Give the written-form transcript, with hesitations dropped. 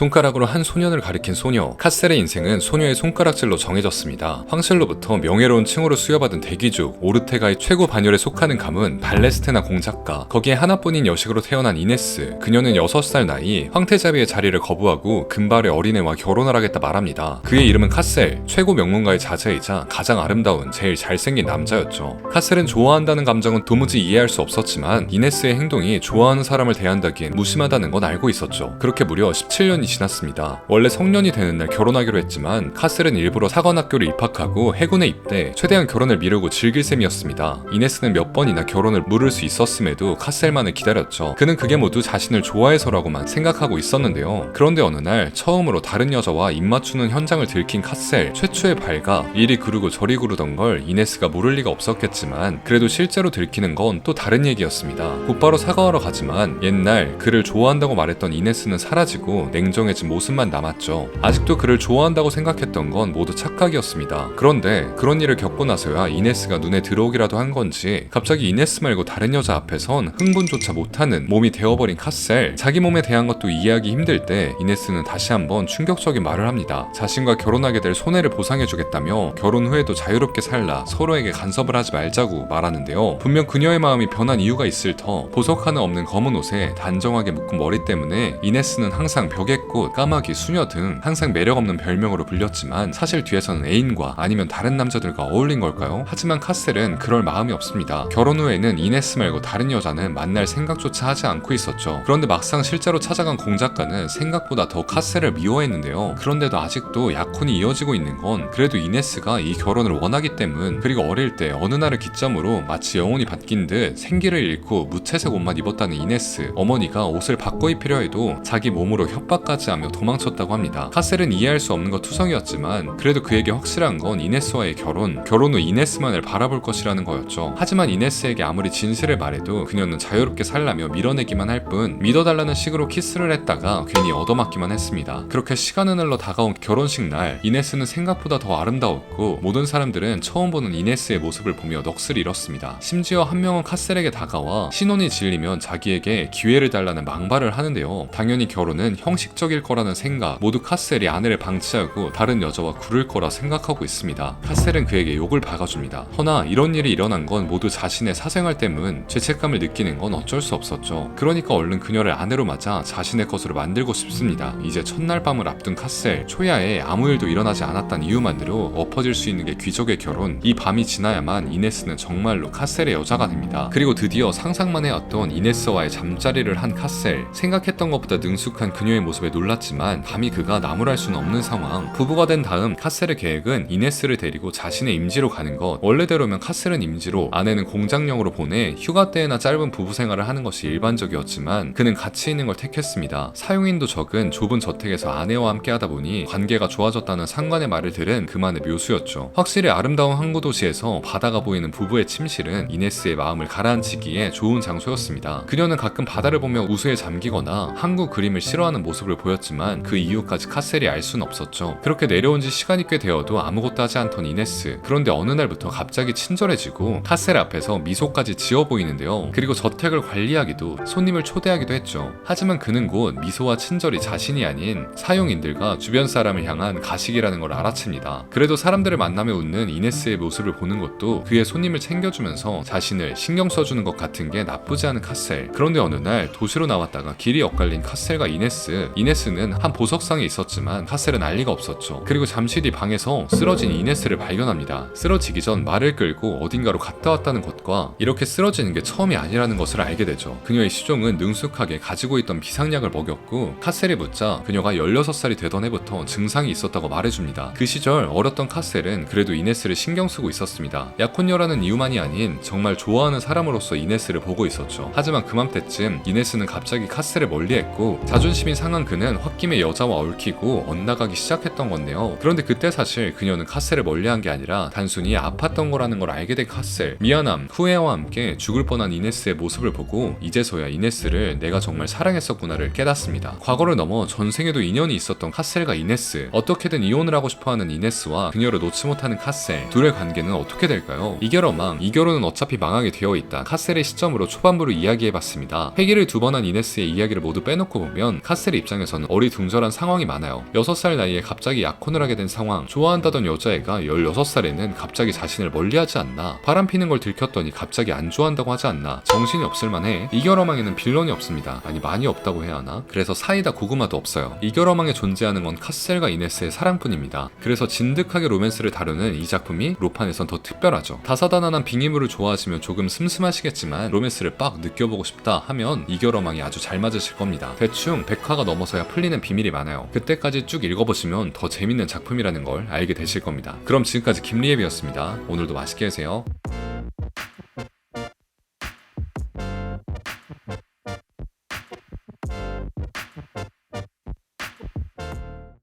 손가락으로 한 소년을 가리킨 소녀. 카셀의 인생은 소녀의 손가락질로 정해졌습니다. 황실로부터 명예로운 칭호를 수여받은 대귀족 오르테가의 최고 반열에 속하는 가문 발레스테나 공작가, 거기에 하나뿐인 여식으로 태어난 이네스. 그녀는 6살 나이 황태자비의 자리를 거부하고 금발의 어린애와 결혼을 하겠다 말합니다. 그의 이름은 카셀, 최고 명문가의 자제이자 가장 아름다운 제일 잘생긴 남자였죠. 카셀은 좋아한다는 감정은 도무지 이해할 수 없었지만 이네스의 행동이 좋아하는 사람을 대한다기엔 무심하다는 건 알고 있었죠. 그렇게 무려 17년이 지났습니다. 원래 성년이 되는 날 결혼하기로 했지만 카셀은 일부러 사관학교를 입학하고 해군에 입대, 최대한 결혼을 미루고 즐길 셈이었습니다. 이네스는 몇 번이나 결혼을 물을 수 있었음에도 카셀만을 기다렸죠. 그는 그게 모두 자신을 좋아해서라고만 생각하고 있었는데요. 그런데 어느 날 처음으로 다른 여자와 입맞추는 현장을 들킨 카셀. 최초의 발가, 이리 구르고 저리 구르던 걸 이네스가 모를 리가 없었겠지만 그래도 실제로 들키는 건 또 다른 얘기였습니다. 곧바로 사과하러 가지만 옛날 그를 좋아한다고 말했던 이네스는 사라지고 냉정해진 모습만 남았죠. 아직도 그를 좋아한다고 생각했던 건 모두 착각이었습니다. 그런데 그런 일을 겪고 나서야 이네스가 눈에 들어오기라도 한 건지 갑자기 이네스 말고 다른 여자 앞에선 흥분조차 못하는 몸이 되어버린 카셀. 자기 몸에 대한 것도 이해하기 힘들 때 이네스는 다시 한번 충격적인 말을 합니다. 자신과 결혼하게 될 손해를 보상해주겠다며 결혼 후에도 자유롭게 살라 서로에게 간섭을 하지 말자고 말하는데요. 분명 그녀의 마음이 변한 이유가 있을 터 보석 하나 없는 검은 옷에 단정하게 묶은 머리 때문에 이네스는 항상 벽의 꽃, 까마귀, 수녀 등 항상 매력없는 별명으로 불렸지만 사실 뒤에서는 애인과 아니면 다른 남자들과 어울린 걸까요? 하지만 카셀은 그럴 마음이 없습니다. 결혼 후에는 이네스 말고 다른 여자는 만날 생각조차 하지 않고 있었죠. 그런데 막상 실제로 찾아간 공작가는 생각보다 더 카셀을 미워했는데요. 그런데도 아직도 약혼이 이어지고 있는 건 그래도 이네스가 이 결혼을 원하기 때문, 그리고 어릴 때 어느 날을 기점으로 마치 영혼이 바뀐 듯 생기를 잃고 무채색 옷만 입었다는 이네스. 어머니가 옷을 바꿔 입히려 해도 자기 몸으로 협박까지 하며 도망쳤다고 합니다. 카셀은 이해할 수 없는 것 투성이었지만 그래도 그에게 확실한 건 이네스와의 결혼 후 이네스만을 바라볼 것이라는 거였죠. 하지만 이네스에게 아무리 진실을 말해도 그녀는 자유롭게 살라며 밀어내기만 할 뿐 믿어달라는 식으로 키스를 했다가 괜히 얻어맞기만 했습니다. 그렇게 시간은 흘러 다가온 결혼식 날, 이네스는 생각보다 더 아름다웠고 모든 사람들은 처음 보는 이네스의 모습을 보며 넋을 잃었습니다. 심지어 한 명은 카셀에게 다가와 신혼이 질리면 자기에게 기회를 달라는 망발을 하는데요. 당연히 결혼은 형식적일 거라는 생각, 모두 카셀이 아내를 방치하고 다른 여자와 구를 거라 생각하고 있습니다. 카셀은 그에게 욕을 박아줍니다. 허나 이런 일이 일어난 건 모두 자신의 사생활 때문, 죄책감을 느끼는 건 어쩔 수 없었죠. 그러니까 얼른 그녀를 아내로 맞아 자신의 것으로 만들고 싶습니다. 이제 첫날 밤을 앞둔 카셀. 초야에 아무 일도 일어나지 않았다는 이유만으로 엎어질 수 있는 게 귀족의 결혼. 이 밤이 지나야만 이네스는 정말로 카셀의 여자가 됩니다. 그리고 드디어 상상만 해왔던 이네스와의 잠자리를 한 카셀. 생각했던 것보다 능숙한 그녀의 모습에 놀랐지만 감히 그가 나무랄 수는 없는 상황. 부부가 된 다음 카셀의 계획은 이네스를 데리고 자신의 임지로 가는 것. 원래대로면 카셀은 임지로, 아내는 공장령으로 보내 휴가 때나 짧은 부부 생활을 하는 것이 일반적이었지만 그는 같이 있는 걸 택했습니다. 사용인도 적은 좁은 저택에서 아내와 함께 하다 보니 관계가 좋아졌다는 상관의 말을 들은 그만의 묘수였죠. 확실히 아름다운 항구 도시에서 바다가 보이는 부부의 침실은 이네스의 마음을 가라앉히기에 좋은 장소였습니다. 그녀는 가끔 바다를 보며 우수에 잠기거나 항구 그림을 싫어하는 모습을 보였지만 그 이유까지 카셀이 알 수는 없었죠. 그렇게 내려온 지 시간이 꽤 되어도 아무것도 하지 않던 이네스. 그런데 어느 날부터 갑자기 친절해지고 카셀 앞에서 미소까지 지어 보이는데요. 그리고 저택을 관리하기도, 손님을 초대하기도 했죠. 하지만 그는 곧 미소와 친절이 자신이 아닌 사용인들과 주변 사람을 향한 가식이라는 걸 알아챕니다. 그래도 사람들을 만나며 웃는 이네스의 모습을 보는 것도 그의 손님을 챙겨주면서 자신을 신경 써주는 것 같은 게 나쁘지 않은 카셀. 그런데 어느 날 도시로 나왔다가 길이 엇갈린 카셀과 이네스. 이네스는 한 보석상에 있었지만 카셀은 알 리가 없었죠. 그리고 잠시 뒤 방에서 쓰러진 이네스를 발견합니다. 쓰러지기 전 말을 끌고 어딘가로 갔다 왔다는 것과 이렇게 쓰러지는 게 처음이 아니라는 것을 알게 되죠. 그녀의 시종은 능숙하게 가지고 있던 비상약을 먹였고 카셀이 묻자 그녀가 16살이 되던 해부터 증상이 있었다고 말해줍니다. 그 시절 어렸던 카셀은 그래도 이네스를 신경 쓰고 있었습니다. 약혼녀라는 이유만이 아닌 정말 좋아하는 사람으로서 이네스를 보고 있었죠. 하지만 그맘때쯤 이네스는 갑자기 카셀을 멀리했고 자존심이 상한 그는 홧김에 여자와 얽히고 엇나가기 시작했던 건데요. 그런데 그때 사실 그녀는 카셀을 멀리한 게 아니라 단순히 아팠던 거라는 걸 알게 된 카셀. 미안함, 후회와 함께 죽을 뻔한 이네스의 모습을 보고 이제서야 이네스를 내가 정말 사랑했었구나를 깨닫습니다. 과거를 넘어 전생에도 인연이 있었던 카셀과 이네스. 어떻게든 이혼을 하고 싶어하는 이네스와 그녀를 놓지 못하는 카셀. 둘의 관계는 어떻게 될까요? 이 결혼은 어차피 망하게 되어 있다. 카셀의 시점으로 초반부로 이야기해봤습니다. 회기를 2번 한 이네스의 이야기를 모두 빼놓고 보면 카셀의 입장에서 있어서는 어리둥절한 상황이 많아요. 6살 나이에 갑자기 약혼을 하게 된 상황, 좋아한다던 여자애가 16살에는 갑자기 자신을 멀리하지 않나, 바람피는 걸 들켰더니 갑자기 안 좋아한다고 하지 않나, 정신이 없을만해. 이결어망에는 빌런이 없습니다. 아니 많이 없다고 해야 하나? 그래서 사이다 고구마도 없어요. 이결어망에 존재하는 건 카셀과 이네스의 사랑뿐입니다. 그래서 진득하게 로맨스를 다루는 이 작품이 로판에선 더 특별하죠. 다사다난한 빙의물을 좋아하시면 조금 슴슴하시겠지만 로맨스를 빡 느껴보고 싶다 하면 이결어망이 아주 잘 맞으실 겁니다. 대충 100화가 넘어서야 풀리는 비밀이 많아요. 그때까지 쭉 읽어보시면 더 재밌는 작품이라는 걸 알게 되실 겁니다. 그럼 지금까지 김리앱이었습니다. 오늘도 맛있게 드세요.